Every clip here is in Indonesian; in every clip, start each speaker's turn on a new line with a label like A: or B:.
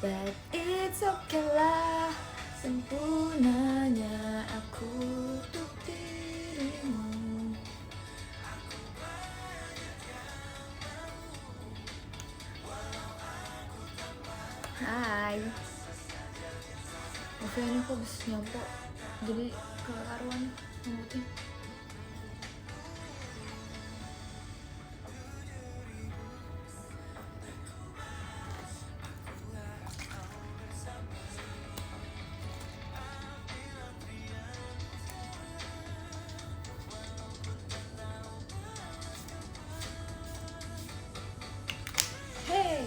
A: But it's okay lah, sempurnanya aku untuk dirimu. Hai. Oke, ini kok bisa nyampe jadi kekaruan rambutnya. Hey.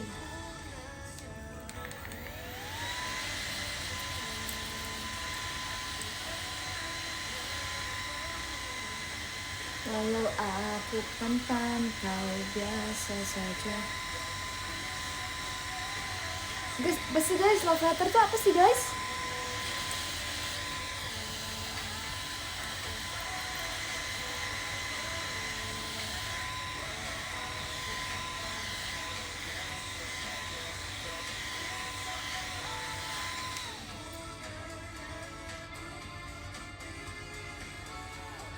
A: Walau aku tampan kau biasa saja. Guys, apa sih guys? Love letter tuh apa sih guys?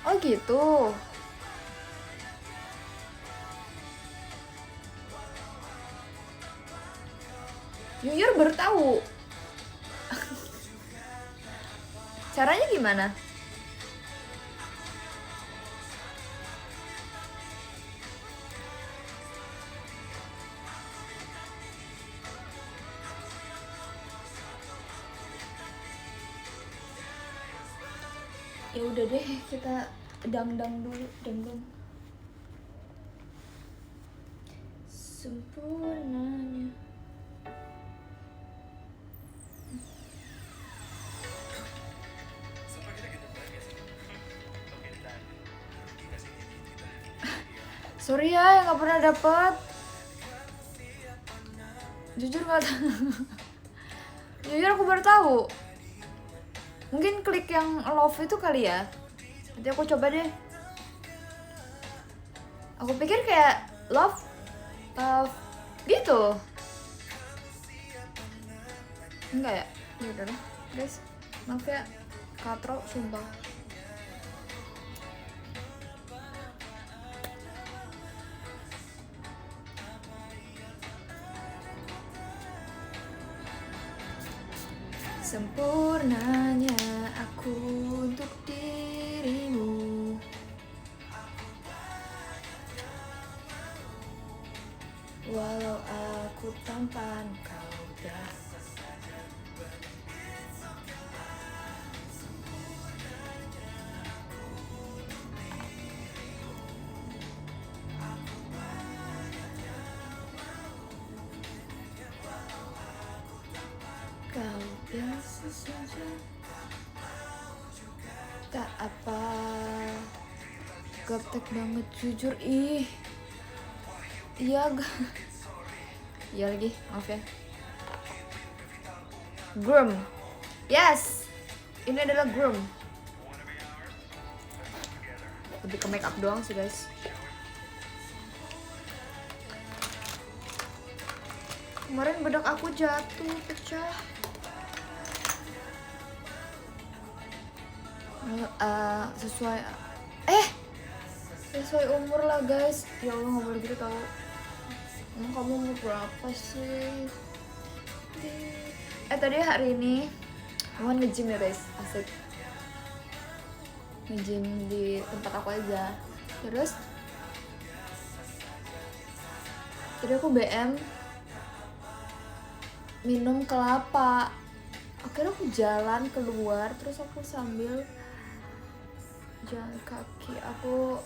A: Oh gitu. Yuyur baru tahu. Caranya gimana? Ya udah deh, kita dangdang dulu, dangdang. Sempurnanya. Sorry ya yang nggak pernah dapet. Jujur nggak tahu. Jujur aku baru tahu. Mungkin klik yang love itu kali ya. Nanti aku coba deh. Aku pikir kayak love gitu. Enggak ya? Ya udah lah, guys. Maaf ya, katro sumpah. Sempurnanya aku untuk dirimu. Walau aku tampan kau biasa saja. Kau biasa saja. Tak apa. Gaptek banget jujur ih. Iya iya lagi, maaf ya. Groom. Yes. Ini adalah groom. Lebih ke make up doang sih guys. Kemarin bedak aku jatuh, pecah. Sesuai umur lah guys. Ya Allah nggak boleh gitu tau. Emang kamu umur berapa sih? Tadi hari ini mau nge-gym ya guys, asik. Nge-gym di tempat aku aja. Terus tadi aku BM minum kelapa. Akhirnya aku jalan keluar, terus aku sambil jalan kaki. Aku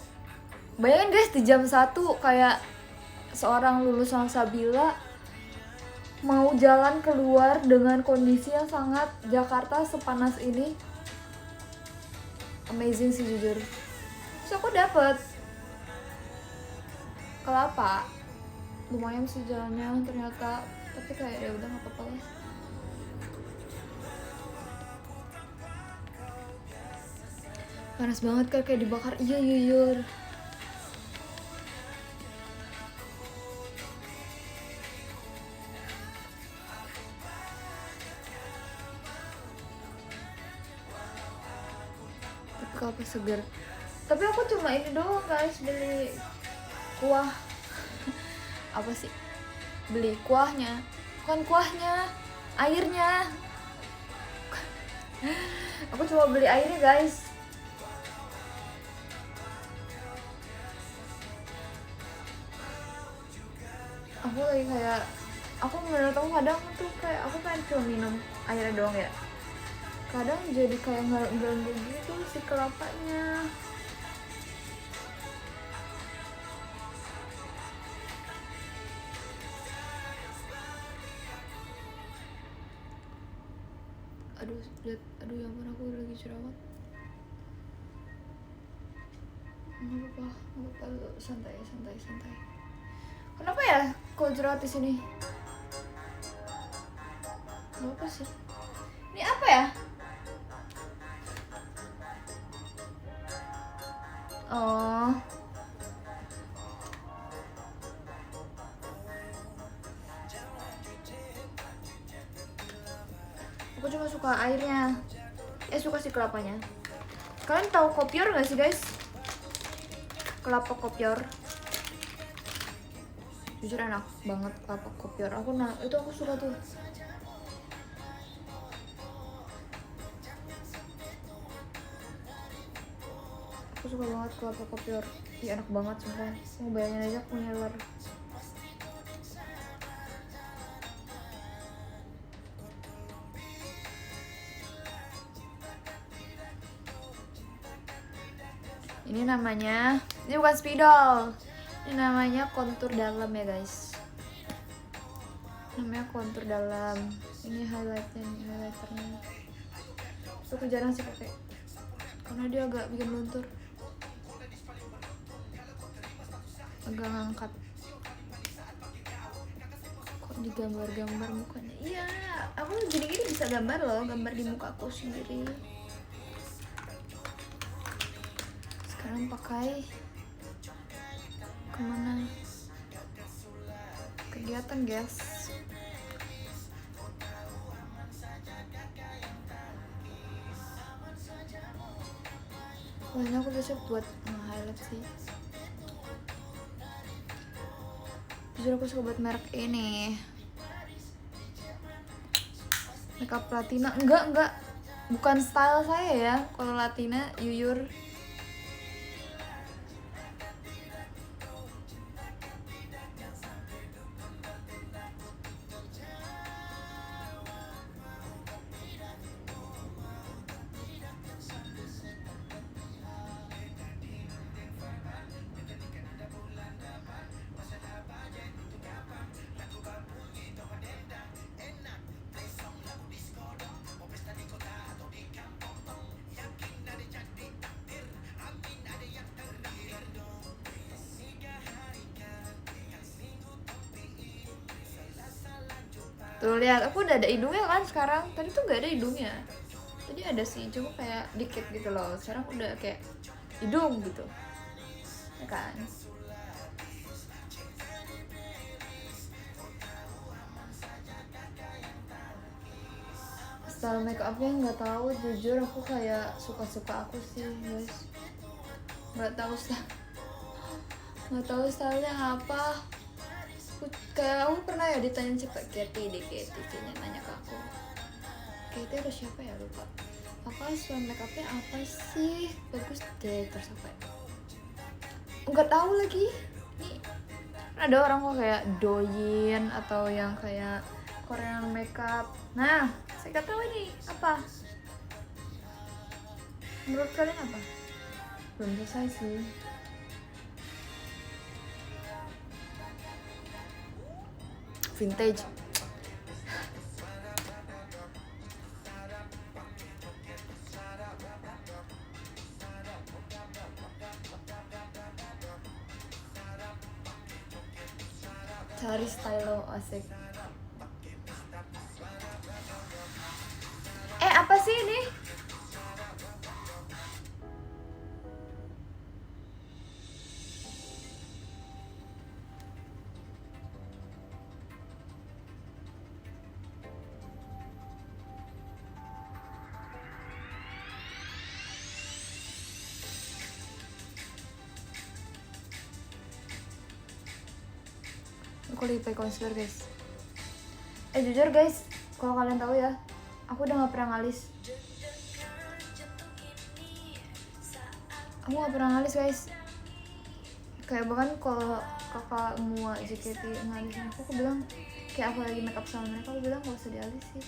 A: bayangin guys, di jam 1 kayak seorang lulusan Sabila mau jalan keluar dengan kondisi yang sangat Jakarta sepanas ini. Amazing sih jujur. Terus aku dapet kelapa, lumayan sih jalannya ternyata, tapi kayak ya udah nggak apa-apa lah. Panas banget kan, kayak dibakar. Iya Yuyur. kelapa segar. Tapi aku cuma ini doang guys, beli kuah. Apa sih? Beli kuahnya. Bukan kuahnya, airnya. Aku cuma beli airnya guys. Aku lagi kayak, aku menurut aku kadang tuh kayak aku pengen cuma minum airnya doang ya. Kadang jadi kayak ganggu gitu si kelapanya. Aduh, lihat, aduh ya ampun, aku lagi jerawat. Nggak apa-apa, santai. Kenapa ya kok jerawat di sini? Nggak apa sih? Ini apa ya? Oh. Aku cuma suka airnya. Suka si kelapanya. Kalian tahu kopior nggak sih guys? Kelapa kopior. Jujur enak banget kelapa kopior. Itu aku suka tuh. Aku suka banget kelapa kopior. Ih, enak banget sumpah. Mau bayangin aja aku nyeler. Ini namanya, ini bukan spidol. Ini namanya kontur dalam ya guys. Namanya kontur dalam. Ini highlighternya. Aku jarang sih pakai, karena dia agak bikin luntur. Agak ngangkat. Kok digambar-gambar mukanya? Iya, aku jadi gini bisa gambar loh, gambar di muka aku sendiri. Sekarang pakai kemana? Kegiatan guys. Wahnya aku biasa buat highlight sih. Jujur aku suka buat merek ini, makeup Latina. Enggak, bukan style saya ya. Kalau Latina, Yuyur. Tuh lihat, aku udah ada hidungnya kan sekarang. Tadi tuh gak ada hidungnya. Tadi ada sih, cuma kayak dikit gitu loh. Sekarang udah kayak hidung gitu. Ya kan? Style makeupnya nggak tahu, jujur aku kayak suka-suka aku sih guys. Nggak tahu stylenya apa. Kayak aku pernah ya ditanya Katy nanya ke aku, Katy ada siapa ya, lupa. Apa style makeupnya apa sih, bagus deh, terus apa ya? Nggak tahu lagi. Nih ada orang kok kayak Douyin atau yang kayak Korean makeup. Nah, saya nggak tahu ini apa. Menurut kalian apa? Belum selesai sih. Vintage. Cari style lo asik. Apa sih ini? Aku lagi pakai concealer guys. Jujur guys, kalau kalian tahu ya, aku udah nggak pernah ngalis. Aku nggak pernah ngalis guys. Kayak bahkan kalau kakak mua JKT ngalisin aku bilang kayak aku lagi makeup sama mereka, aku bilang gak usah dialisin.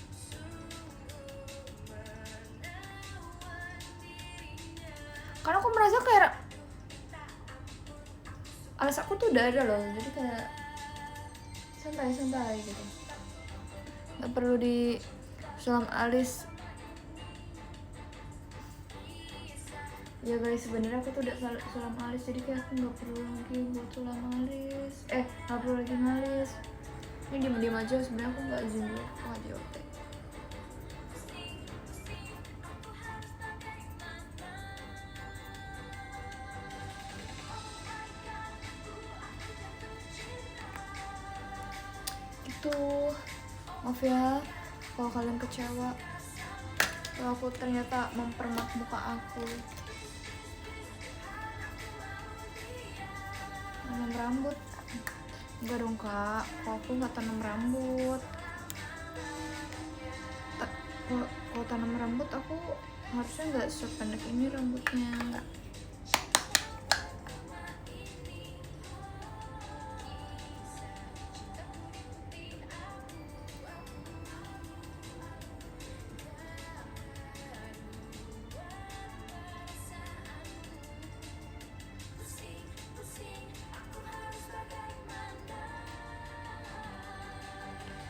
A: Karena aku merasa kayak alis aku tuh udah ada loh, jadi kayak santai-santai gitu, nggak perlu di sulam alis. Ya guys, sebenarnya aku tuh udah sulam alis, jadi kayak aku nggak perlu lagi buat sulam alis, nggak perlu lagi ngalis. Ini diem-diem aja, sebenarnya aku nggak zoom dulu, aku nggak JOT. Itu maaf ya kalau kalian kecewa kalau aku ternyata mempermak muka aku. Tanam rambut enggak dong kak, kalau aku nggak tanam rambut. Kalau tanam rambut aku harusnya nggak sependek ini rambutnya.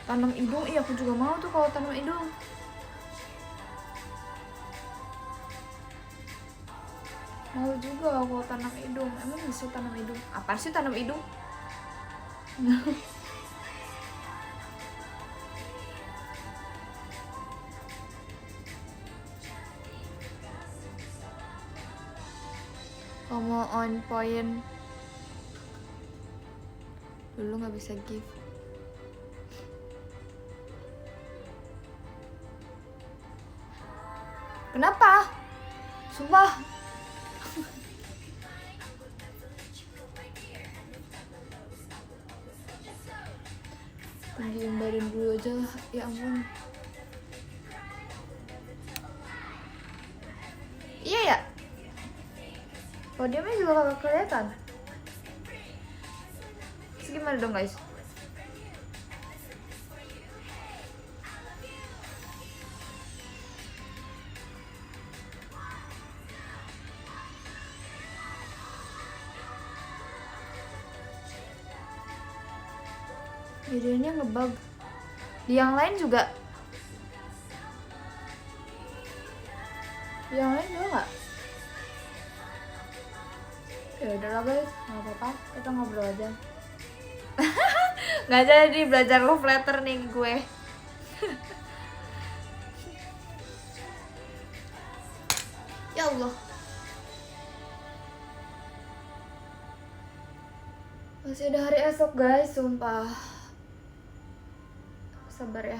A: Tanam hidung, iya aku juga mau tuh kalau tanam hidung. Mau juga kalau tanam hidung. Emang bisa tanam hidung? Apa sih tanam hidung? Kamu on point. Dulu nggak bisa give. Kenapa? Sumpah. Tinggiin badan dulu aja lah, ya ampun. Iya ya? Podiumnya juga gak kelihatan. Terus gimana dong guys? Videonya ngebug. Di yang lain juga. Yang lain juga nggak? Ya udahlah guys, nggak apa-apa. Kita ngobrol aja. Nggak jadi belajar love letter nih gue. Ya Allah. Masih ada hari esok guys, sumpah. Sabar ya.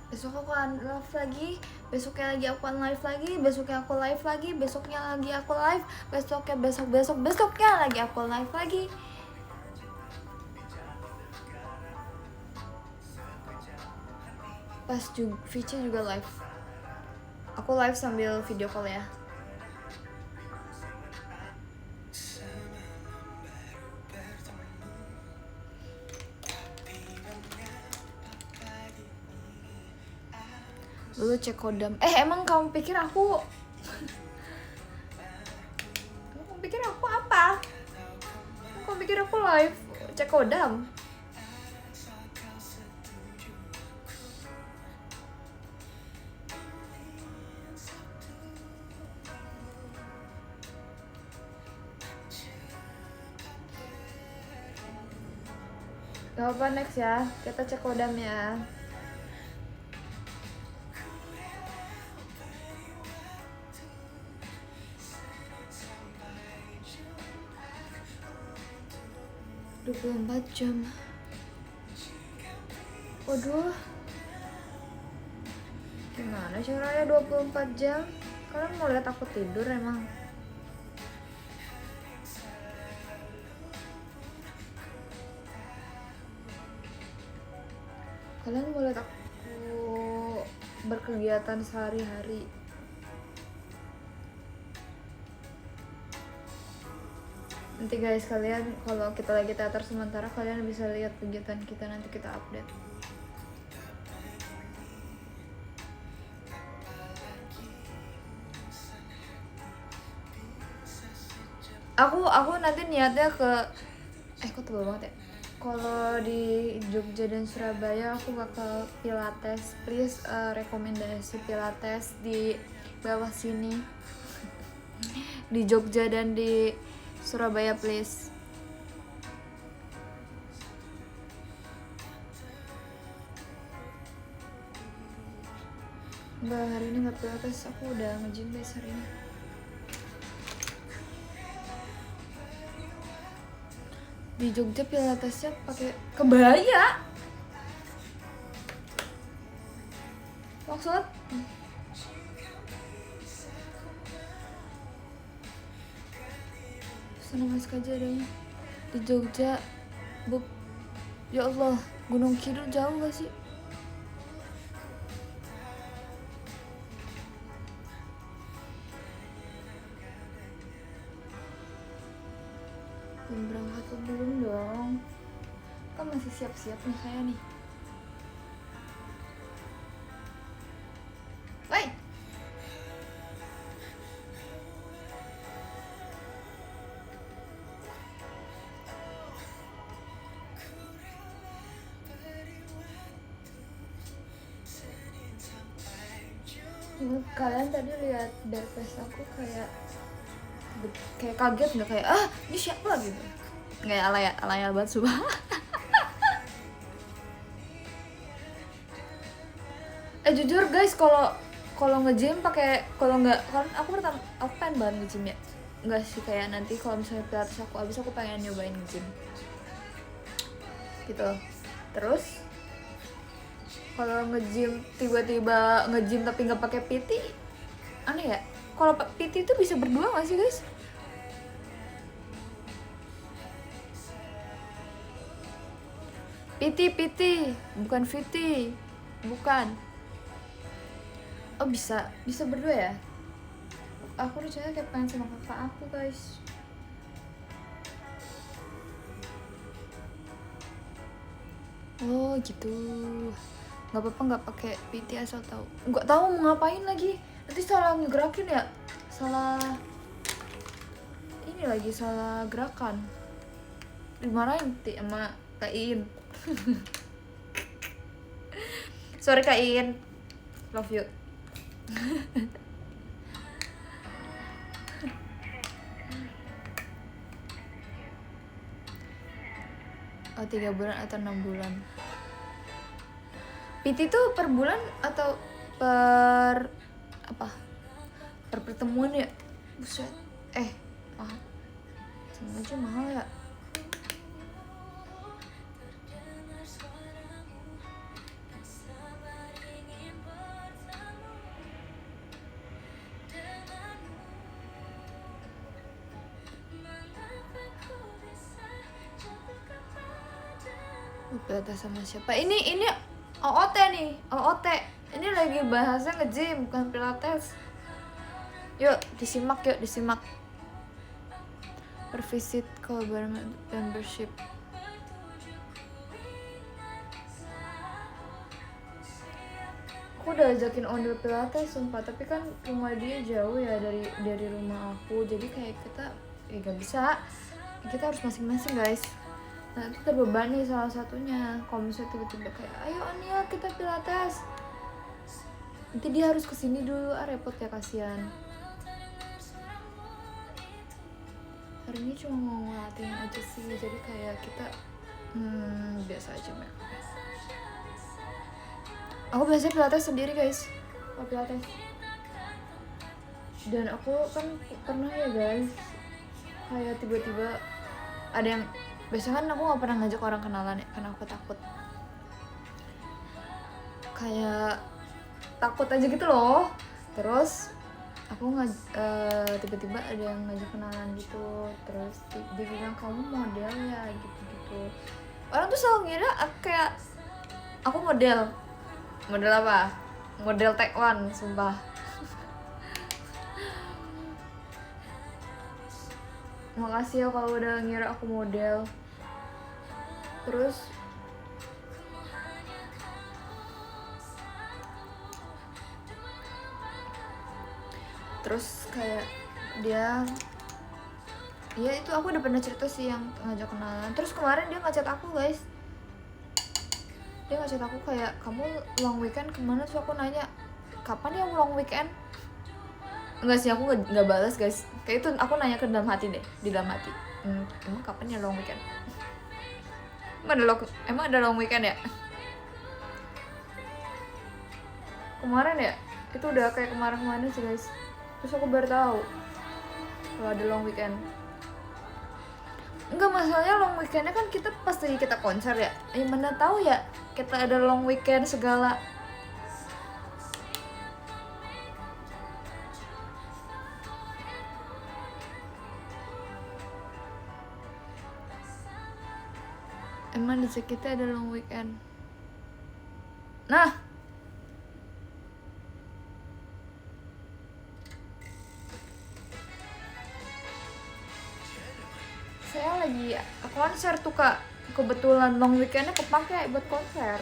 A: Besok aku akan live lagi, besoknya lagi aku akan live lagi, besoknya aku live lagi, besoknya lagi aku live, besoknya besoknya lagi aku live lagi. Pas juga Vici juga live. Aku live sambil video call ya. Dulu cek kodam. Emang kamu pikir aku apa? Kamu pikir aku live cek kodam? Gak apa next ya, kita cek kodam ya. Empat jam. Waduh. Gimana caranya 24 jam? Kalian mau lihat aku tidur emang? Kalian mau lihat aku berkegiatan sehari-hari. Nanti guys, kalian kalau kita lagi teater sementara, kalian bisa lihat kegiatan kita, nanti kita update. Aku nanti niatnya ke kok tebal banget ya. Kalau di Jogja dan Surabaya aku bakal pilates. Please rekomendasi pilates di bawah sini. Di Jogja dan di Surabaya please. Enggak, hari ini nggak pilates, aku udah nge-gym guys hari ini. Di Jogja pilatesnya pakai kebaya. Maksud? Sana masuk aja adanya. Di Jogja, ya Allah, Gunung Kidul jauh gak sih? Belum berangkat tuh, belum dong. Kan masih siap-siap nih saya nih. Woi! Kalian tadi lihat berpes aku kayak kaget nggak, kayak ini siapa gitu, kayak alay banget sumpah. Jujur guys, kalau nge-gym pakai, kalau nggak, kan aku pengen banget nge-gym ya, nggak sih, kayak nanti kalau misalnya pilates aku abis, aku pengen nyobain nge-gym gitu. Terus kalau nge-gym tiba-tiba nge-gym tapi nggak pakai PT, aneh ya. Kalau PT itu bisa berdua nggak sih guys? PT bukan VT, bukan. Oh bisa berdua ya? Aku rencananya kayak pengen sama kakak aku guys. Oh gitu. Nggak apa-apa nggak pakai PT asal tahu. Nggak tahu mau ngapain lagi. Nanti salah ngegerakin ya. Salah gerakan. Dimarahin sama Kak Iin. Sorry Kak Iin. Love you. Oh 3 bulan atau 6 bulan. PT itu per bulan atau per apa? Per pertemuan ya? Buset. Mahal. Sama aja mahal ya. Pilates sama siapa? Ini OOT nih, OOT. Ini lagi bahasnya nge-gym, bukan pilates. Yuk disimak. Pervisit ke membership. Aku udah ajakin ondel pilates sumpah, tapi kan rumah dia jauh ya dari rumah aku, jadi kayak kita gak bisa. Kita harus masing-masing guys. Nah itu terbebani salah satunya. Kalau misalnya tiba-tiba kayak ayo Ania kita pilates, nanti dia harus kesini dulu, repot ya, kasihan. Hari ini cuma mau ngelatihin aja sih, jadi kayak kita biasa aja Mbak. Aku biasanya pilates sendiri guys, pilates. Dan aku kan pernah ya guys, kayak tiba-tiba ada yang, biasanya kan aku gak pernah ngajak orang kenalan ya, karena aku takut. Kayak takut aja gitu loh. Terus aku tiba-tiba ada yang ngajak kenalan gitu. Terus dia bilang kamu model ya gitu-gitu. Orang tuh selalu ngira kayak Aku model apa? Model Tech One, sumpah. Makasih ya kalau udah ngira aku model. Terus kayak dia, ya itu aku udah pernah cerita sih yang ngajak kenalan. Terus kemarin dia ngechat aku guys, dia ngechat aku kayak, kamu long weekend kemana? Terus aku nanya, kapan ya long weekend? Enggak sih, aku nggak balas guys. Kayak itu aku nanya ke dalam hati deh, di dalam hati. Emang kapan ya long weekend? Emang ada long weekend ya? Kemarin ya? Itu udah kayak kemarin sih guys. Terus aku baru tahu kalau ada long weekend. Enggak, masalahnya long weekendnya kan kita pasti kita konser ya. Mana tahu ya kita ada long weekend segala. Emang di kita ada long weekend. Nah, saya lagi konser tuh kak, kebetulan long weekendnya kepake buat konser.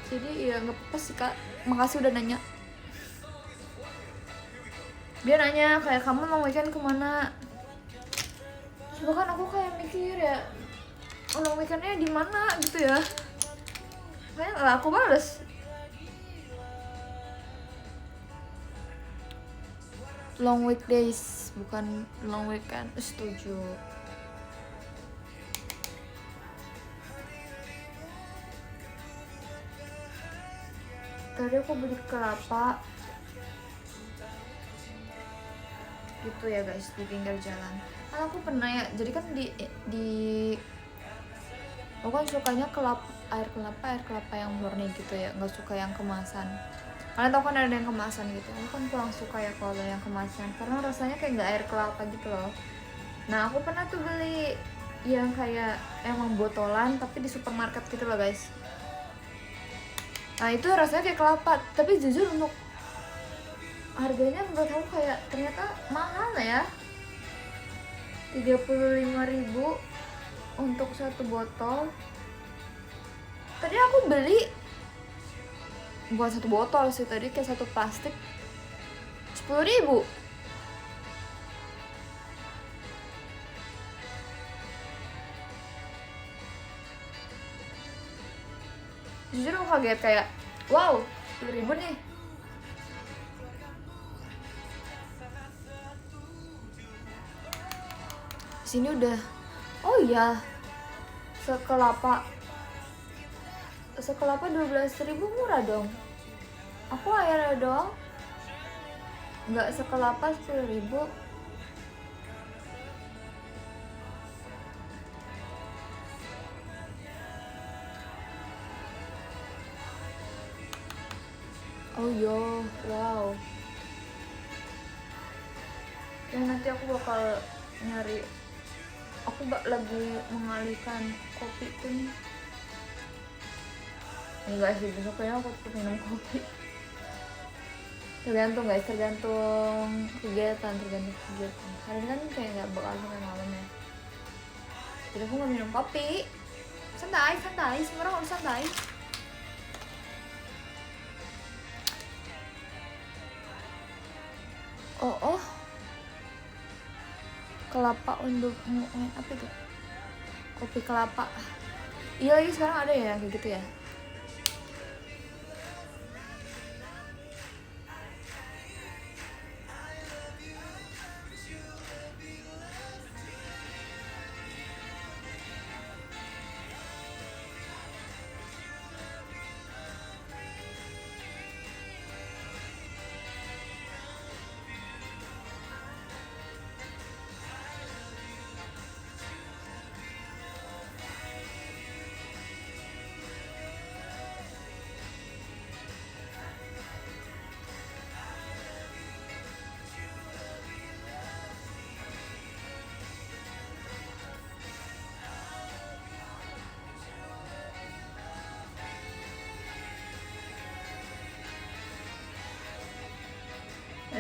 A: Jadi ya nggak apa-apa sih kak, makasih udah nanya. Dia nanya kayak, kamu long weekend kemana? Terus bahkan aku kayak mikir ya, long weekendnya di mana gitu ya. Kayak nggak aku bales. Long weekdays, bukan long weekend. Setuju. Tadi aku beli kelapa gitu ya guys, di pinggir jalan. Kan aku pernah ya, jadi kan di aku kan sukanya air kelapa yang murni gitu ya, nggak suka yang kemasan. Kalian tau kan ada yang kemasan gitu, aku kan kurang suka ya kalau yang kemasan, karena rasanya kayak nggak air kelapa gitu loh. Nah aku pernah tuh beli yang kayak emang botolan tapi di supermarket gitu loh guys. Nah itu rasanya kayak kelapa, tapi jujur untuk harganya menurut aku kayak ternyata mahal ya, 35.000 untuk satu botol. Tadi aku beli bukan satu botol sih, tadi kayak satu plastik 10.000. Jujur aku kaget kayak, wow 10.000 nih. Sini udah, oh iya, sekelapa 12.000 murah dong. Aku airnya doang, nggak sekelapa 10.000. Oh yo, wow. Ya nanti aku bakal nyari. Aku lagi mengalihkan kopi tuh nih. Enggak sih, besok kayaknya aku tetap minum kopi. Tergantung guys, tergantung kegiatan. Hari ini kan kayak nggak bakal sampai malam ya. Jadi aku nggak minum kopi. Santai, semua orang harus santai. Oh. Kelapa untuk apa itu? Kopi kelapa. Iya lagi sekarang ada ya kayak gitu ya.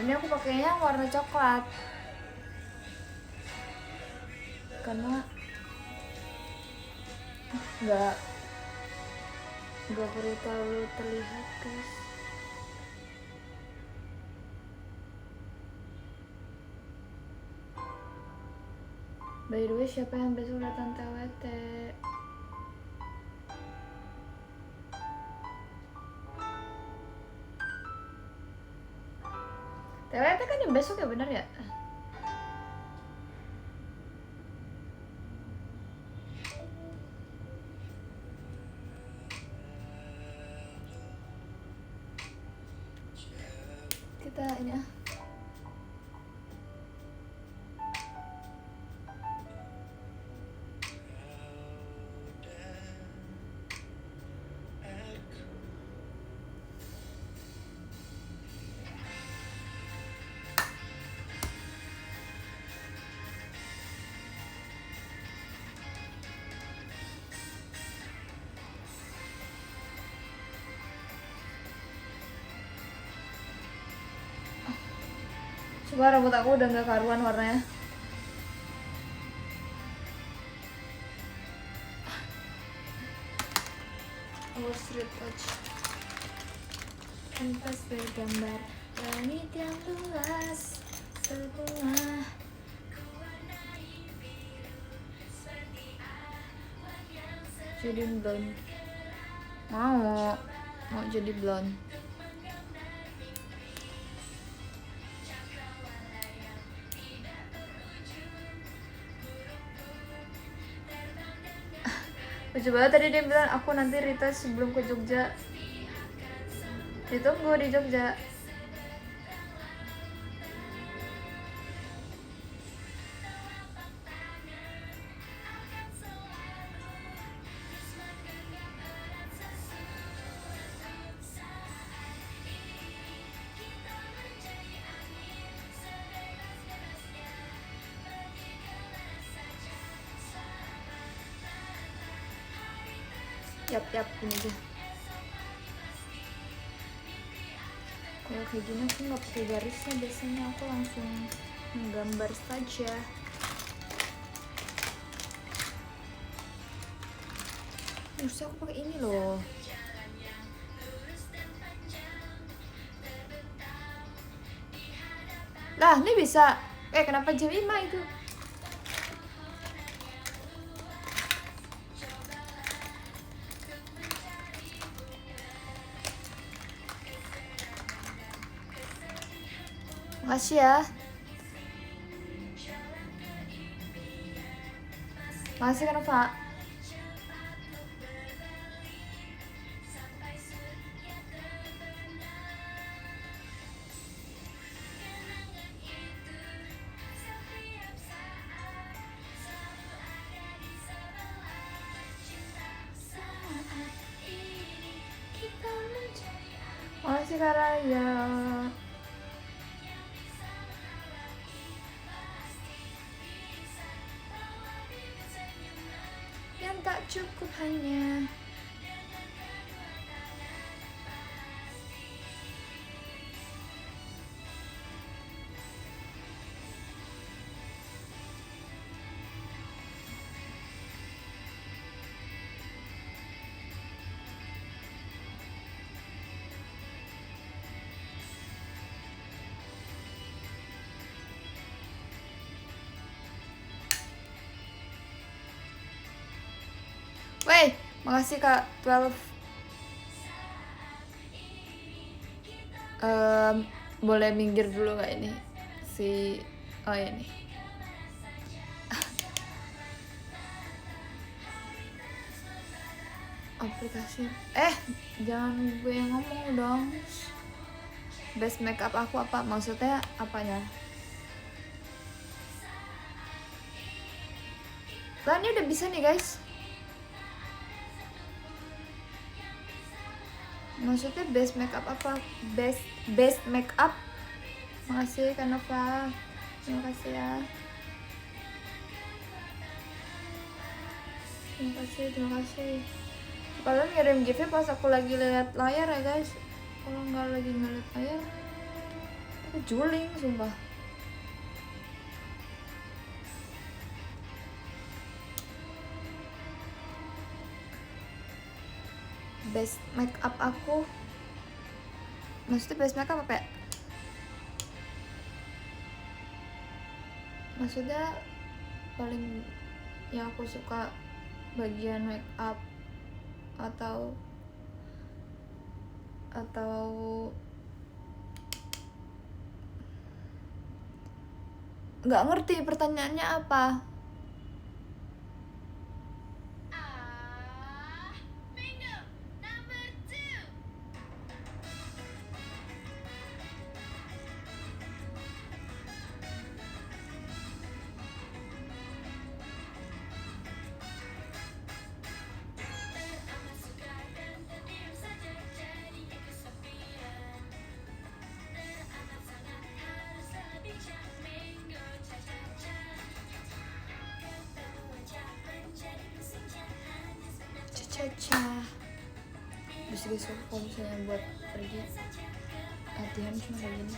A: ini aku pakainya warna coklat karena nggak perlu terlalu terlihat guys. By the way, siapa yang besok datang TWT? TWT kan yang besok ya, bener ya? Kita ini coba rambut aku udah nggak karuan warnanya. Our street touch kanvas bergambar langit yang luas sebuah jadi blonde. Mau jadi blonde. Lucu banget tadi dia bilang aku nanti retouch sebelum ke Jogja. Ditunggu di Jogja. Yap, ini aja. Kalau kayak gini aku nggak pakai garisnya, biasanya aku langsung menggambar saja. Harusnya aku pakai ini loh. Lah, ini bisa. Kenapa jam 5 itu? Makasih ya. Makasih kenapa? Makasih Kak Raya. Yang tak cukup hanya Wey, makasih Kak 12. Boleh minggir dulu gak ini? Oh ya nih. Aplikasi. Jangan gue yang ngomong dong. Best makeup aku apa? Maksudnya apanya? Lah ini udah bisa nih guys. Maksudnya best makeup apa? Best makeup. Makasih Kanova. Terima kasih ya. Terima kasih. Kalian ngirim gift pas aku lagi lihat layar ya guys. Kalau nggak lagi ngeliat layar Aku juling sumpah. Best make up aku, maksudnya best make up apa ya? Maksudnya paling yang aku suka bagian make up atau nggak ngerti pertanyaannya apa. Caca. Bisa besok kalau misalnya buat pergi latihan cuma kayak gini.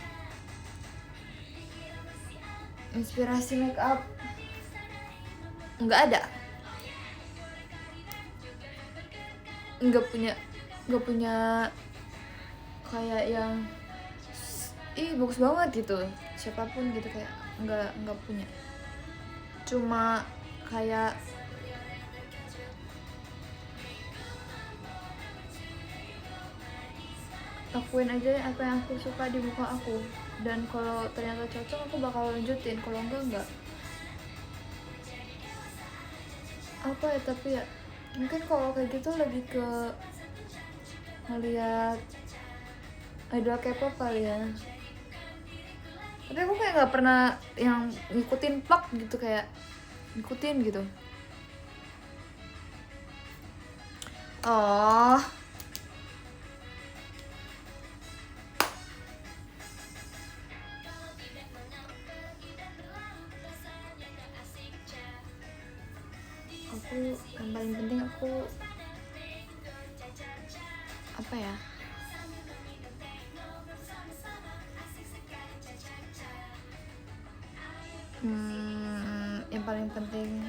A: Inspirasi make up nggak ada, nggak punya kayak yang bagus banget gitu siapapun gitu, kayak nggak punya. Cuma kayak lakuin aja apa yang aku suka di muka aku, dan kalau ternyata cocok aku bakal lanjutin, kalau enggak apa ya. Tapi ya mungkin kalau kayak gitu lebih ke ngeliat idol K-pop kali ya. Tapi aku kayak nggak pernah yang ngikutin plak gitu, kayak ngikutin gitu. Oh, aku yang paling penting aku apa ya, yang paling penting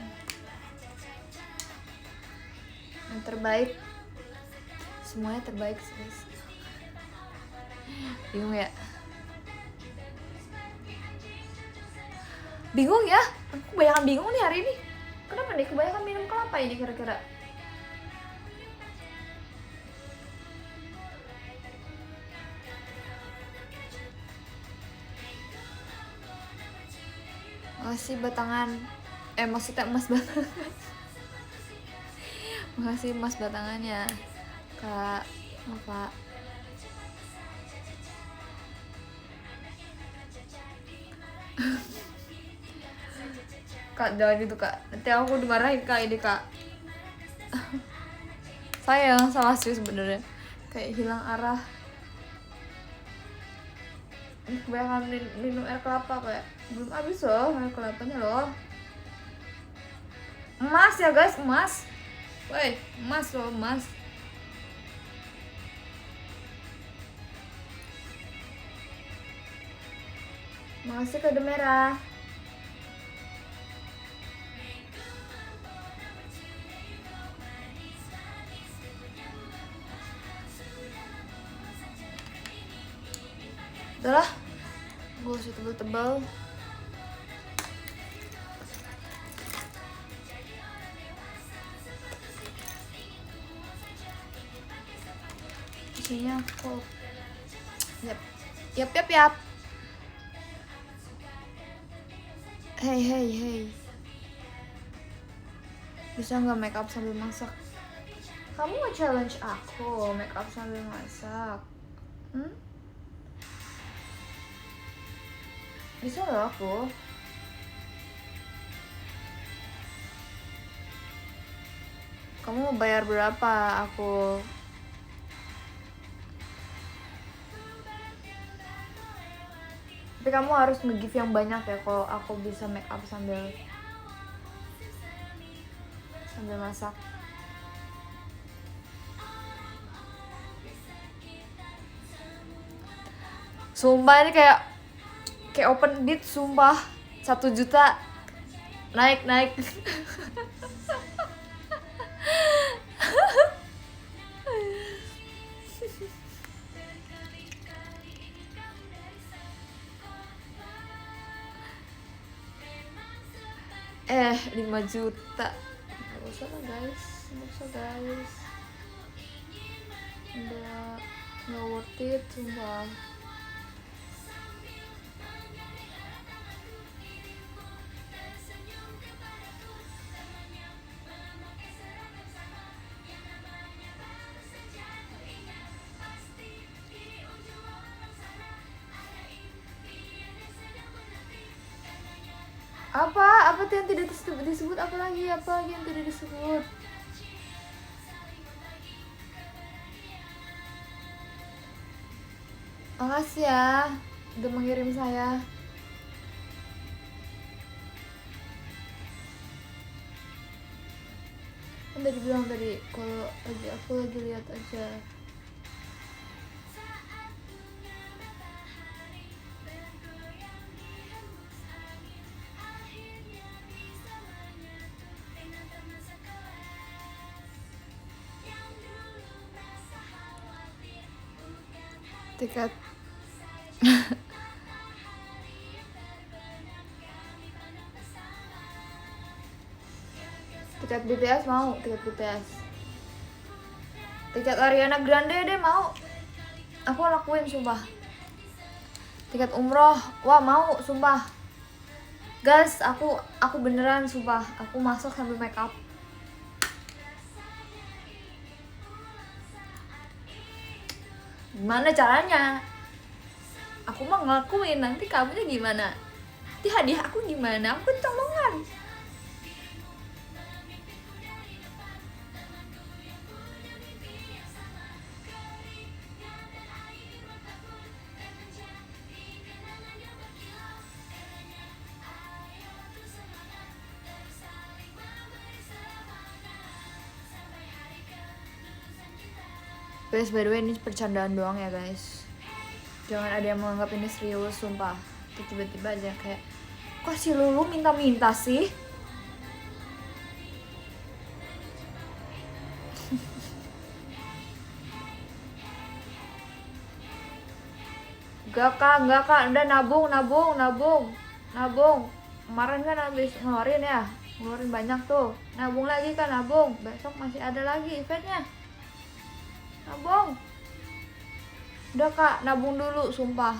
A: yang terbaik, semuanya terbaik sih. Bingung ya, bingung ya, aku kebanyakan bingung nih hari ini. Kenapa nih kebanyakan minum kelapa ini kira-kira? Makasih batangan, maksudnya emas batangan. Makasih emas batangannya, Kak. Apa? Kak, jangan gitu Kak, nanti aku dimarahin Kak ini Kak. Saya yang salah sih sebenarnya, kayak hilang arah. Kebanyakan minum air kelapa, kayak belum habis loh air kelapanya loh. Emas ya guys, emas. Woi, emas loh, emas. Makasih kode merah. Udah lah, gue usah tebel-tebel. Isinya kok. Yap. Hey. Bisa nggak make up sambil masak? Kamu mau challenge aku make up sambil masak? Bisa loh aku. Kamu mau bayar berapa aku? Tapi kamu harus nge-give yang banyak ya kalau aku bisa make up sambil masak. Sumpah ini kayak kayak open bid sumpah 1 juta naik eh 5 juta nggak usah lah guys, udah nggak worth it sumpah. Apa tuh yang tidak disebut, apa lagi yang tidak disebut? Makasih ya udah mengirim saya. Kan tadi bilang tadi kalau aku lagi lihat aja. Tiket tiket BTS mau, tiket Ariana Grande deh mau, aku lakuin sumpah. Tiket umroh, wah mau sumpah guys, aku beneran sumpah, aku masuk sambil make up. Gimana caranya? Aku mah ngelakuin, nanti kamunya gimana? Nanti hadiah aku gimana? Aku kan colongan. Guys, by the way ini percandaan doang ya guys, jangan ada yang menganggap ini serius sumpah. Tiba-tiba aja kayak, kok si Lulu minta-minta sih? Enggak kak, udah nabung. Kemarin kan habis ngeluarin banyak tuh, nabung lagi kan, besok masih ada lagi eventnya. Nabung. Udah kak, nabung dulu sumpah.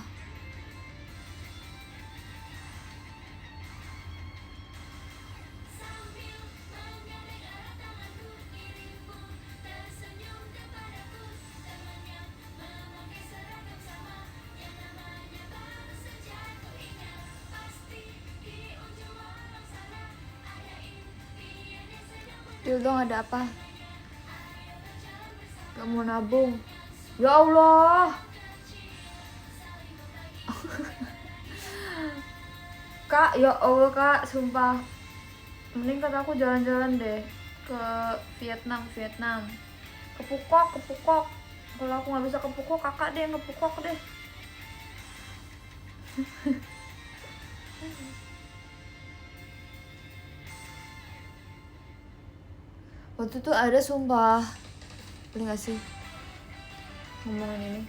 A: Til dong, ada apa? Gak mau nabung. Ya Allah. Kak, ya Allah kak, sumpah. Mending kata aku jalan-jalan deh ke Vietnam. Ke Phuket. Kalau aku nggak bisa ke Phuket, kakak deh yang ke Phuket deh. Waktu itu ada sumpah. Boleh gak sih ngomongin ini?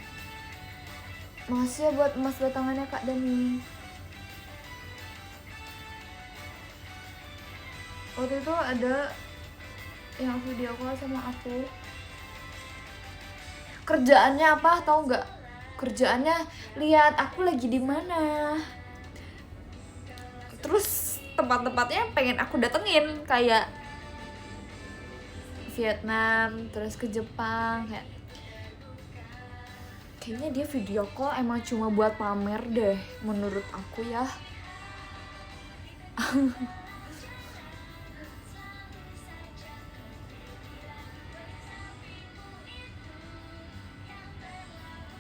A: Makasih ya buat emas batangannya Kak Dani. Waktu itu ada yang video call sama aku. Kerjaannya apa tau nggak? Kerjaannya lihat aku lagi di mana. Terus tempat-tempatnya pengen aku datengin, kayak Vietnam, terus ke Jepang. Kayaknya dia video call emang cuma buat pamer deh, menurut aku ya.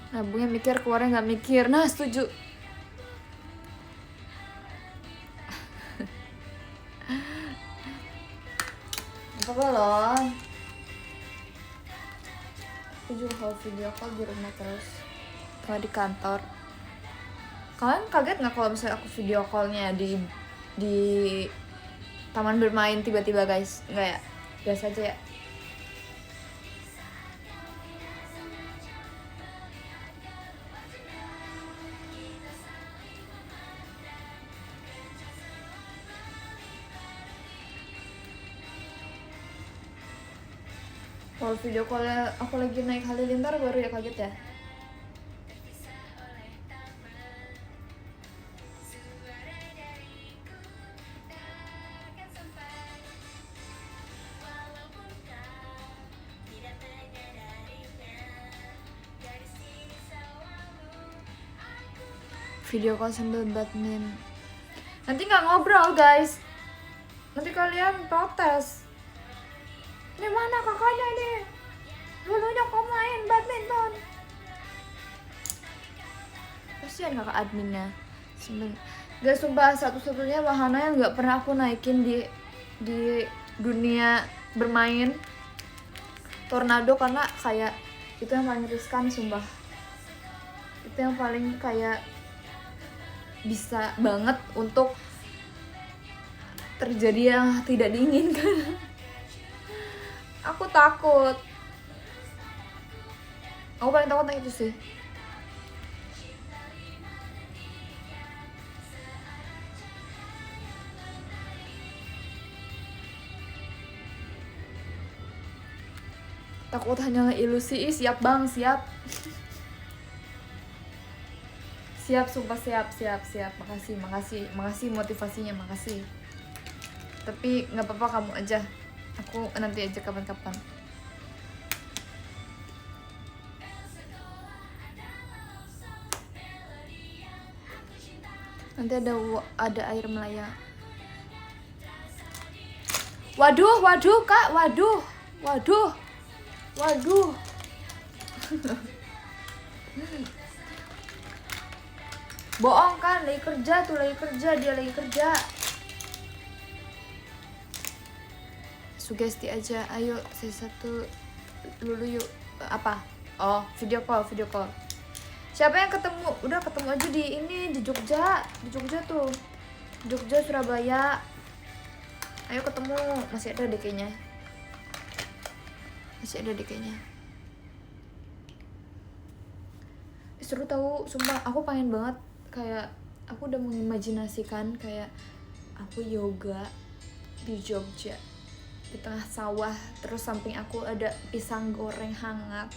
A: Nabungnya mikir, keluarnya nggak mikir. Nah, setuju. Apa loh? Aku juga kalau video call di rumah terus, kalau di kantor. Kalian kaget nggak kalau misalnya aku video callnya di taman bermain tiba-tiba guys? Nggak ya? Biasa aja ya. Kalau video callnya aku lagi naik halilintar baru ya kaget ya. Video call sambil badminton. Nanti nggak ngobrol guys. Nanti kalian protes. Ini mana kakaknya ini? Dulunya kok main badminton. Kasihan kakak adminnya. Gak sumpah, satu-satunya wahana yang nggak pernah aku naikin di dunia bermain tornado, karena kayak itu yang paling riskan sumpah. Itu yang paling kayak bisa banget untuk terjadi yang tidak diinginkan. Aku takut. Aku paling takut itu sih. Takut hanyalah ilusi. Siap bang, siap. Siap, sumpah siap. Makasih motivasinya, makasih. Tapi nggak apa-apa, kamu aja. Aku nanti aja kapan-kapan. Nanti ada air melayang. Waduh kak, waduh. Bohong kan, lagi kerja, dia lagi kerja. Sugesti aja, ayo saya satu dulu yuk. Apa? Oh, video call. Siapa yang ketemu? Udah ketemu aja di Jogja tuh. Jogja, Surabaya. Ayo ketemu, masih ada deh kayaknya. Seru tahu, sumpah aku pengen banget, kayak aku udah mengimajinasikan kayak aku yoga di Jogja di tengah sawah, terus samping aku ada pisang goreng hangat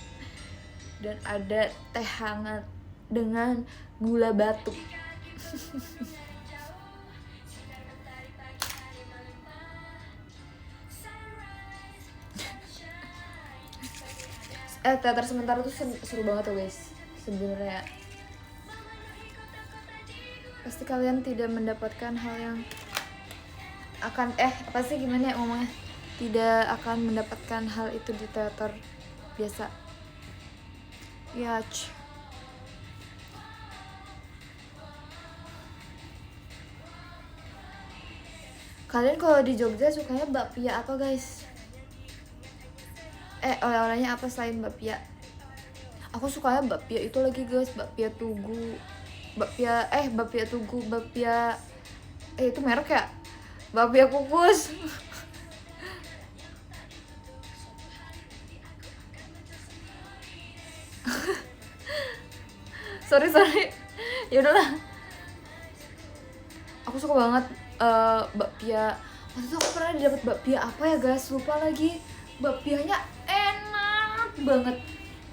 A: dan ada teh hangat dengan gula batu. Teater sementara tuh seru banget tuh guys sebenarnya. Pasti kalian tidak mendapatkan hal yang akan apa sih, gimana ya ngomongnya, tidak akan mendapatkan hal itu di teater biasa ya. Kalian kalau di Jogja sukanya bakpia apa guys? Oleh-olehnya apa selain bakpia? Aku sukanya bakpia itu lagi guys, bakpia Tugu. Bakpia Tugu, bakpia itu merek ya? Bakpia Kukus. sorry ya udahlah. Aku suka banget bakpia. Waktu itu aku pernah dapat bakpia apa ya guys, lupa lagi. Bakpianya enak banget.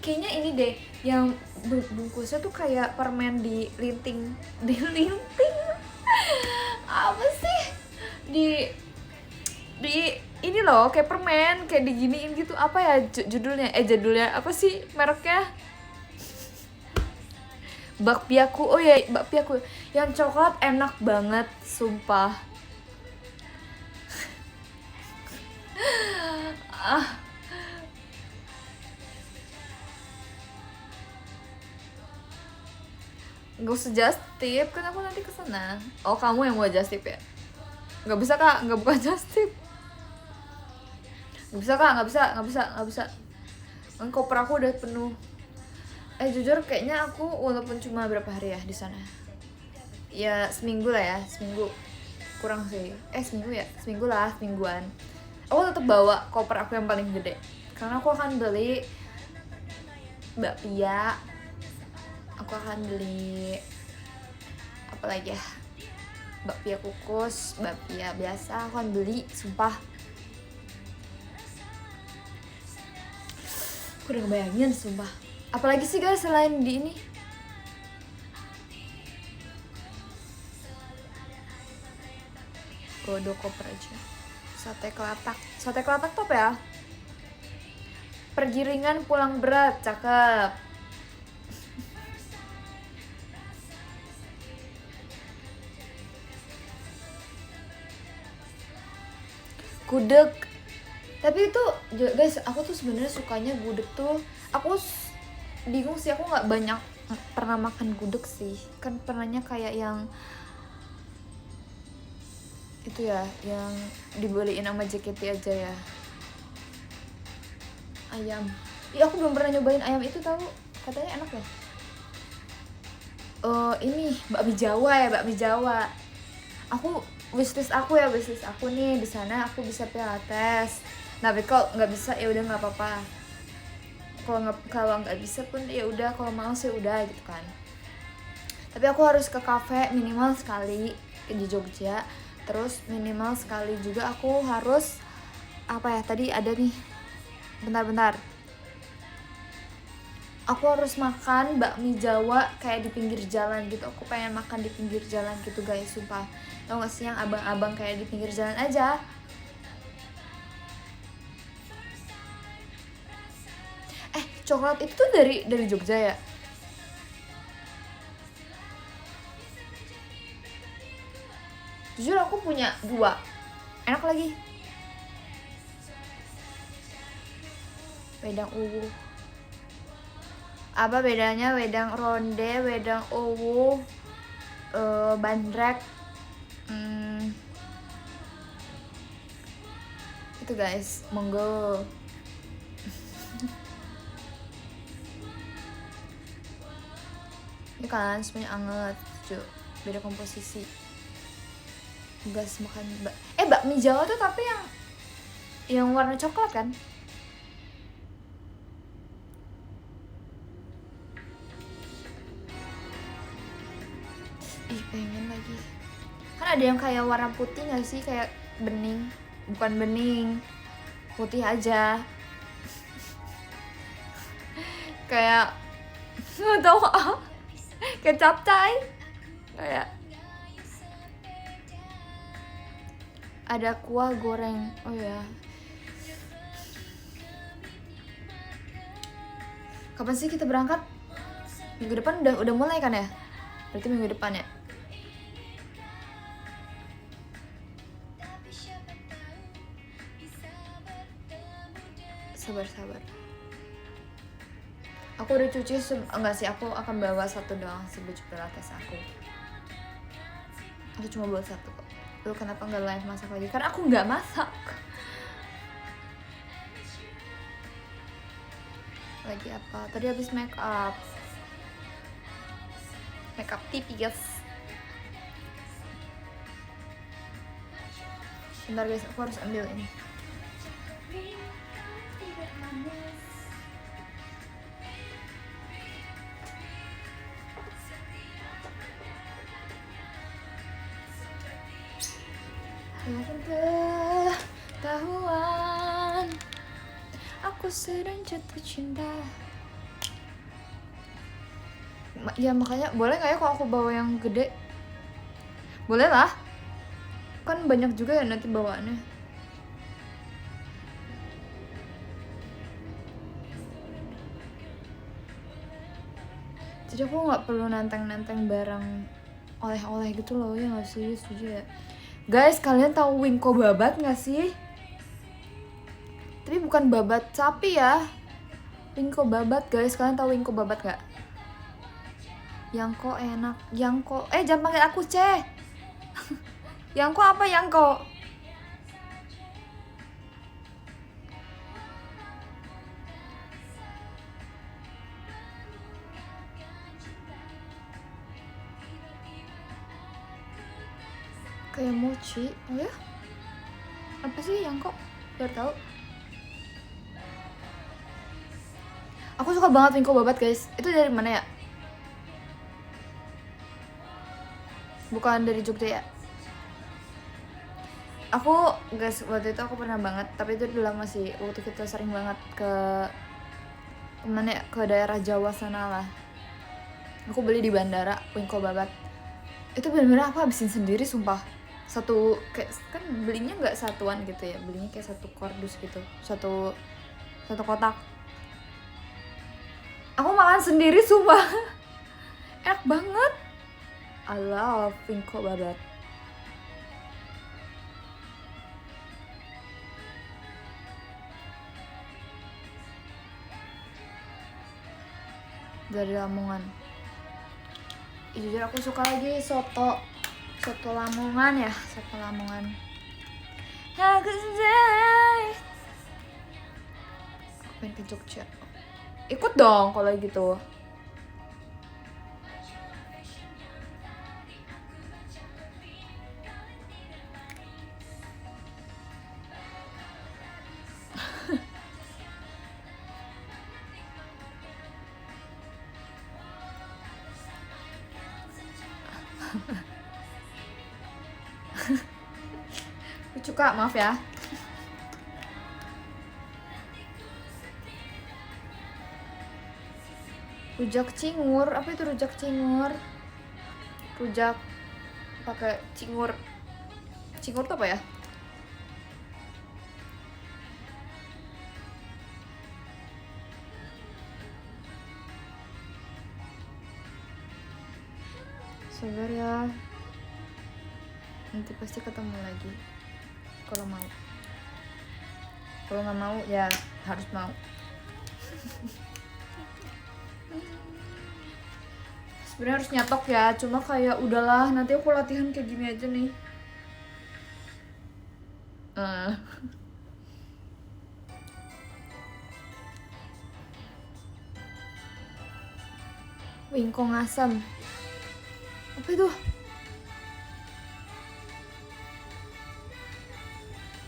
A: Kayaknya ini deh yang bungkusnya tuh kayak permen dilinting. Apa sih? Di ini loh, kayak permen, kayak diginiin gitu. Apa ya judulnya apa sih mereknya? Bakpiaku. Oh ya, bakpiaku yang coklat enak banget sumpah. Gak usah just tip, kan aku nanti kesana. Oh, kamu yang mau just tip ya? Gak bisa kak, gak bukan just tip. Gak bisa kak, gak bisa. Kan koper aku udah penuh. Jujur kayaknya aku walaupun cuma berapa hari ya di sana, ya seminggu lah ya, seminggu kurang sih, seminggu ya, seminggu lah, semingguan. Aku tetap bawa koper aku yang paling gede karena aku akan beli bakpia, aku akan beli apa lagi ya, bakpia kukus, bakpia biasa aku akan beli, sumpah. Aku udah kebayangin sumpah. Apalagi sih guys selain di ini? Godo koper aja. Sate kelatak. Sate kelatak tuh apa ya? Pergi ringan pulang berat, cakep. Gudeg. Tapi itu guys, aku tuh sebenarnya sukanya gudeg tuh. Aku bingung sih, aku nggak banyak pernah makan gudeg sih. Kan pernahnya kayak yang itu ya, yang dibeliin sama JKT aja ya, ayam. Iya, aku belum pernah nyobain ayam itu, tahu katanya enak ya. Ini bakmi Jawa ya, bakmi Jawa. Aku wishlist aku nih, di sana aku bisa pilates. Nah, tapi kalau nggak bisa ya udah nggak apa-apa. Kalau nggak bisa pun ya udah, kalau mau sih udah gitu kan. Tapi aku harus ke kafe minimal sekali di Jogja. Terus minimal sekali juga aku harus apa ya, tadi ada nih, bentar, aku harus makan bakmi Jawa kayak di pinggir jalan gitu. Aku pengen makan di pinggir jalan gitu guys, sumpah. Tau gak sih yang abang-abang kayak di pinggir jalan aja. Coklat itu tuh dari Jogja ya? Jujur aku punya 2, enak lagi. Wedang uwu. Apa bedanya wedang ronde, wedang uwu, bandrek? Itu guys, monggo. Ini kan semuanya anget, beda komposisi. Gas makan bakmi Jawa tuh tapi yang warna coklat kan? Pengen lagi. Kan ada yang kayak warna putih nggak sih, kayak bening? Bukan bening, putih aja. Kayak nggak tahu kayak capcay, kayak ada kuah goreng. Oh ya, kapan sih kita berangkat? Minggu depan udah mulai kan ya? Berarti minggu depan ya. Sabar. Aku udah cuci enggak sih, aku akan bawa satu doang sih baju pilates aku. Aku cuma bawa satu kok. Lu kenapa nggak live masak lagi? Karena aku nggak masak. Lagi apa? Tadi habis make up tipis. Bentar guys, aku harus ambil ini. Pengetahuan aku sedang jatuh cinta. Ya makanya boleh nggak ya kalau aku bawa yang gede? Boleh lah, kan banyak juga ya nanti bawaannya. Jadi aku nggak perlu nanteng barang oleh-oleh gitu loh, ya nggak sih? Setuju ya guys? Kalian tahu wingko babat nggak sih? Tapi bukan babat sapi ya, wingko babat guys. Kalian tahu wingko babat nggak? Yangko enak, Yangko. Jangan panggil aku Ceh. Yangko apa Yangko? kayak mochi. Oh ya, apa sih yang kok biar tahu. Aku suka banget Wingko Babat guys. Itu dari mana ya? Bukan dari Jogja ya? Aku guys, waktu itu aku pernah banget, tapi itu udah lama sih. Waktu kita sering banget ke kemana ya? Ke daerah Jawa sana lah. Aku beli di bandara Wingko Babat. Itu bener-bener aku habisin sendiri sumpah. Satu kayak kan belinya nggak satuan gitu ya, belinya kayak satu kardus gitu, satu kotak. Aku makan sendiri sumpah. Enak banget. I love Wingko Babat. Dari Lamongan. Jujur aku suka lagi soto Lamongan ya, soto Lamongan. Aku pengen ke Jogja. Ikut dong kalau gitu. Lucu Kak, maaf ya. Rujak cingur, apa itu rujak cingur? Rujak pakai cingur. Cingur tuh apa ya? Sabar ya. Nanti pasti ketemu lagi. Kalau mau. Kalau nggak mau ya harus mau. Sebenarnya harus nyatok ya, cuma kayak udahlah nanti aku latihan kayak gini aja nih. Wingkong asam. Apa itu?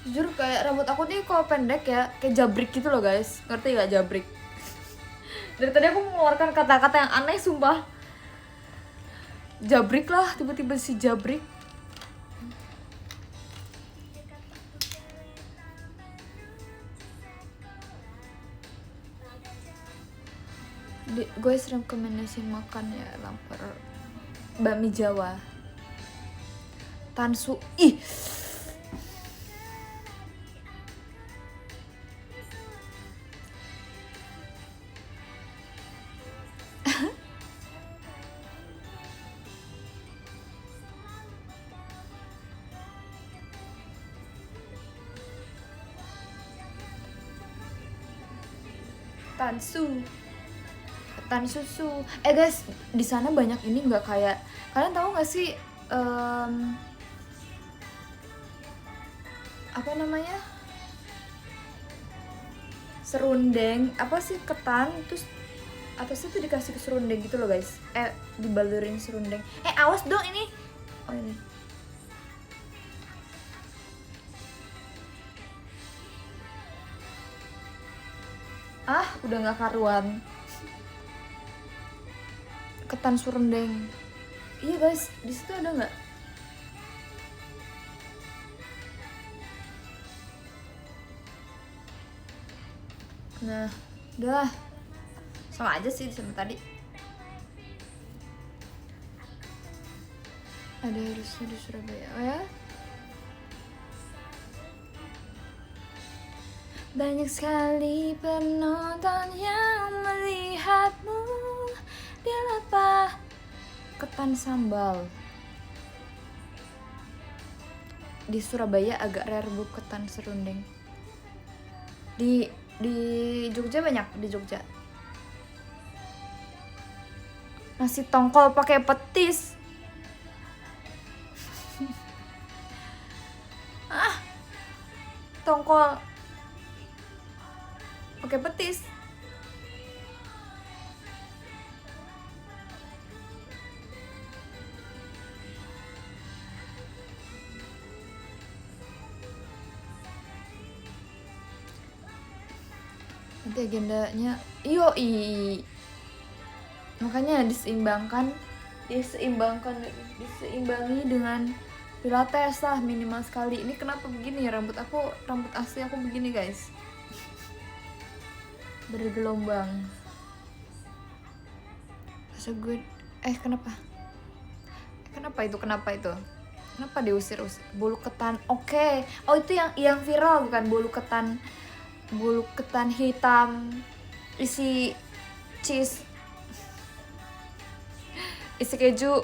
A: Jujur kayak rambut aku nih kalau pendek ya kayak jabrik gitu loh guys. Ngerti gak jabrik? Dari tadi aku mengeluarkan kata-kata yang aneh sumpah. Jabrik lah, tiba-tiba si jabrik. Gue sering rekomendasi makan ya lapar. Bakmi Jawa. Tansu. Ih. Tan susu. Guys, di sana banyak ini nggak kayak kalian tahu nggak sih apa namanya serundeng apa sih ketan terus atasnya tuh dikasih ke serundeng gitu loh guys, dibalurin serundeng. Awas dong ini. Oh ini. Udah nggak karuan. Ketan serundeng. Iya guys, di situ ada nggak? Nah, udah sama aja sih sama tadi. Ada harusnya di Surabaya, oh ya? Banyak sekali penonton yang melihatmu di lapah ketan sambal. Di Surabaya agak rare bu ketan serundeng. Di Jogja banyak, di Jogja. Nasi tongkol pakai petis. Tongkol pakai petis. Nanti agendanya i makanya diseimbangi dengan pilates lah minimal sekali. Ini kenapa begini ya, rambut asli aku begini guys, bergelombang. So good. Kenapa itu kenapa diusir bulu ketan. Oke. Oh itu yang viral bukan, bulu ketan hitam isi cheese, isi keju.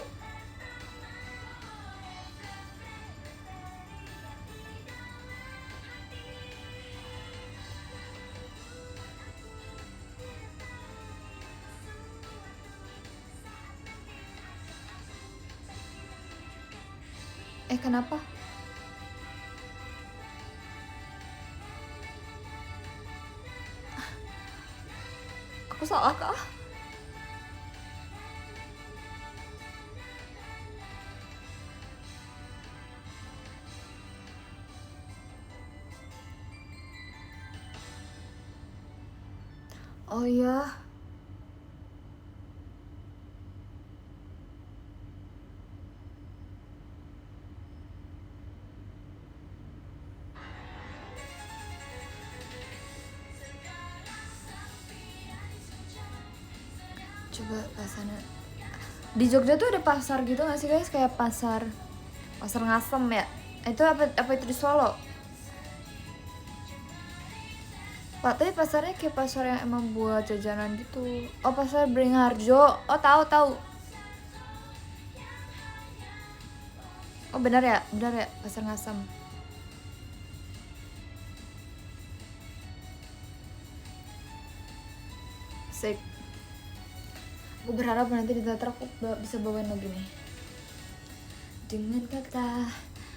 A: Kenapa? Aku salah kah? Oh ya. Coba pasarnya di Jogja tuh ada pasar gitu nggak sih guys, kayak pasar Ngasem ya? Itu apa itu di Solo? Pak, tapi pasarnya kayak pasar yang emang buat jajanan gitu. Oh, pasar Beringharjo. Oh, tahu. Oh, benar ya, pasar Ngasem. Sip. Aku berharap nanti di teater aku bisa bawain lagi nih. Dengan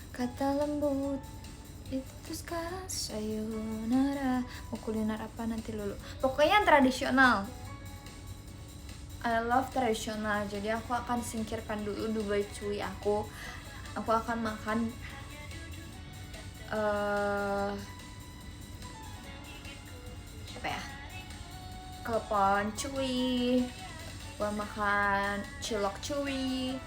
A: kata lembut itu sekarang sayonara. Mau kuliner apa nanti lulu? Pokoknya yang tradisional. I love tradisional. Jadi aku akan singkirkan dulu Dubai Cuy aku. Aku akan makan apa ya? Klepon cuy. Gua makan cilok cuy.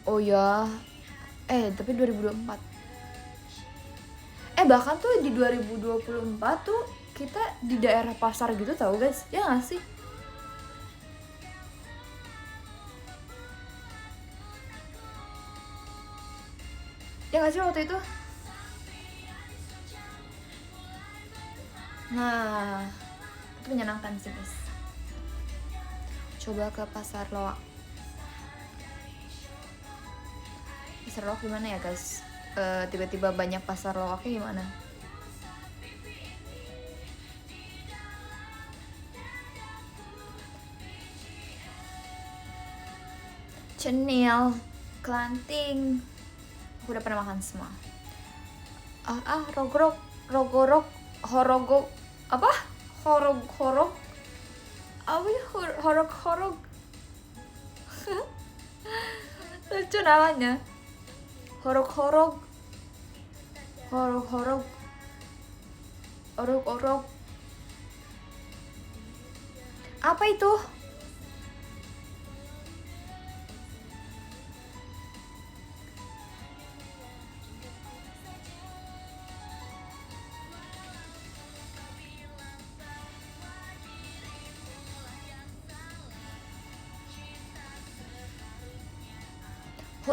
A: Oh ya. Tapi 2024. Bahkan tuh di 2024 tuh kita di daerah pasar gitu tahu guys. Ya nggak sih? Ya nggak sih waktu itu? Nah, itu menyenangkan sih guys. Coba ke pasar loak. Pasar loak gimana ya guys? Tiba-tiba banyak pasar loaknya gimana? Cenil, kelanting, aku udah pernah makan semua. Rogorok, horogok, apa? Horog, apa ya? Horog. Lucu namanya. Horog. Orok. Apa itu?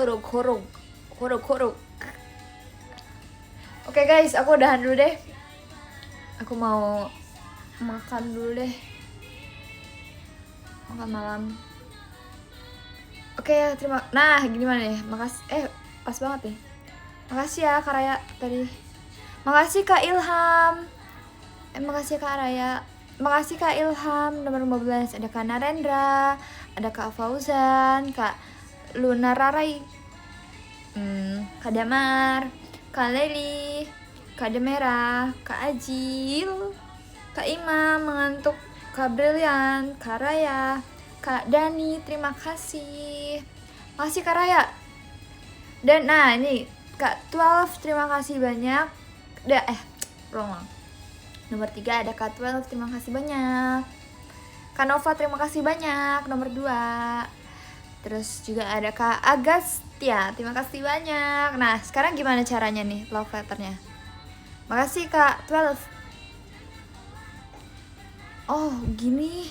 A: Horog. Oke guys, aku udahan dulu deh. Aku mau makan dulu deh. Makan malam. Oke, Nah, gimana nih? Makasih. Pas banget nih. Makasih ya Kak Raya tadi. Makasih Kak Ilham. Makasih Kak Raya. Makasih Kak Ilham nomor 15. Ada Kak Narendra, ada Kak Fauzan, Kak Luna Rarai, Kak Damar, Kak Leli, Kak Demera, Kak Ajil, Kak Imam mengantuk, Kak Brilian, Kak Raya, Kak Dani, terima kasih. Makasih Kak Raya. Dan nah ini Kak 12, terima kasih banyak. Ulang. Nomor 3 ada Kak 12, terima kasih banyak. Kanova, terima kasih banyak. Nomor 2. Terus juga ada Kak Agustia, terima kasih banyak. Nah, sekarang gimana caranya nih love letternya? Makasih Kak 12. Oh, gini.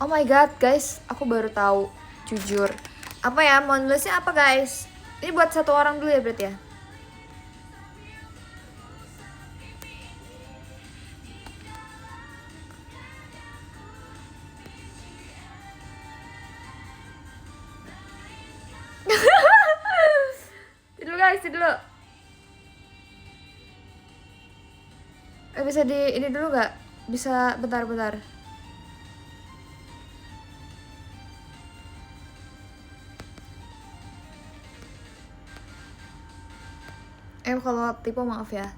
A: Oh my god, guys, aku baru tahu, jujur. Apa ya, mau nulisnya apa guys? Ini buat satu orang dulu ya berarti ya? Tidur guys, tidur. Bisa di ini dulu nggak? Bisa bentar. Kalau tipe maaf ya.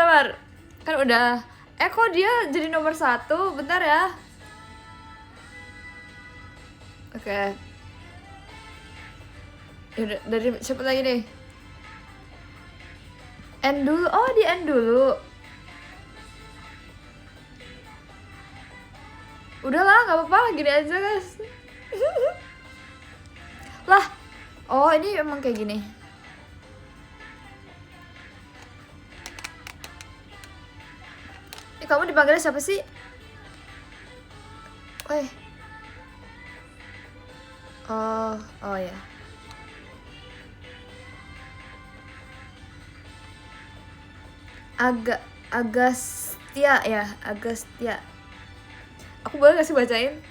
A: Sabar. Kan udah. Kok dia jadi nomor 1? Bentar ya. Oke. Yaudah, dari siapa lagi nih? End dulu. Oh, di end dulu. Udahlah, gak apa-apa. Gini aja guys. Lah. Oh, ini emang kayak gini. Kamu dipanggilnya siapa sih? Oh ya. Agustia ya, Agustia. Aku boleh gak sih bacain?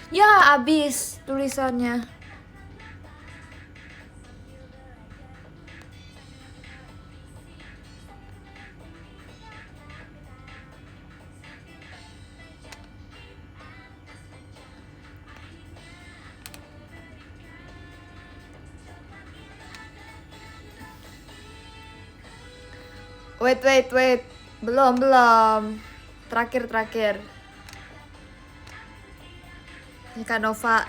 A: Ya, abis tulisannya. Wait. Belum. Terakhir. Ini Kanova.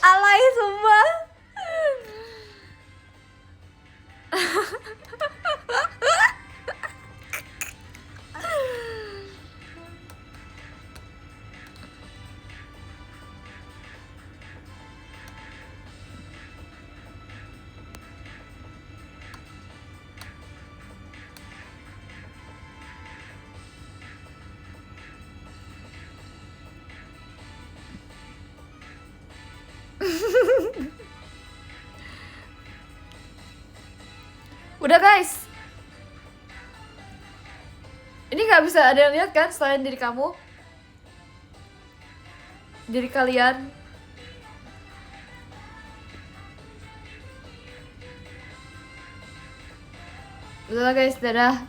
A: Alay sumpah. Udah guys. Ini nggak bisa ada yang lihat kan selain diri kamu, diri kalian. Udah guys, dadah.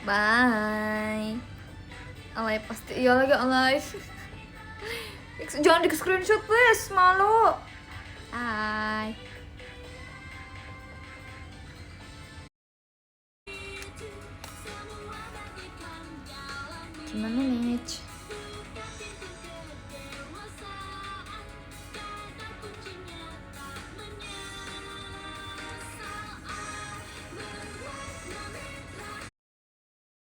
A: Bye. Alay pasti iya lagi alay. Jangan di screenshot please, malu. Hai. Gimana nih?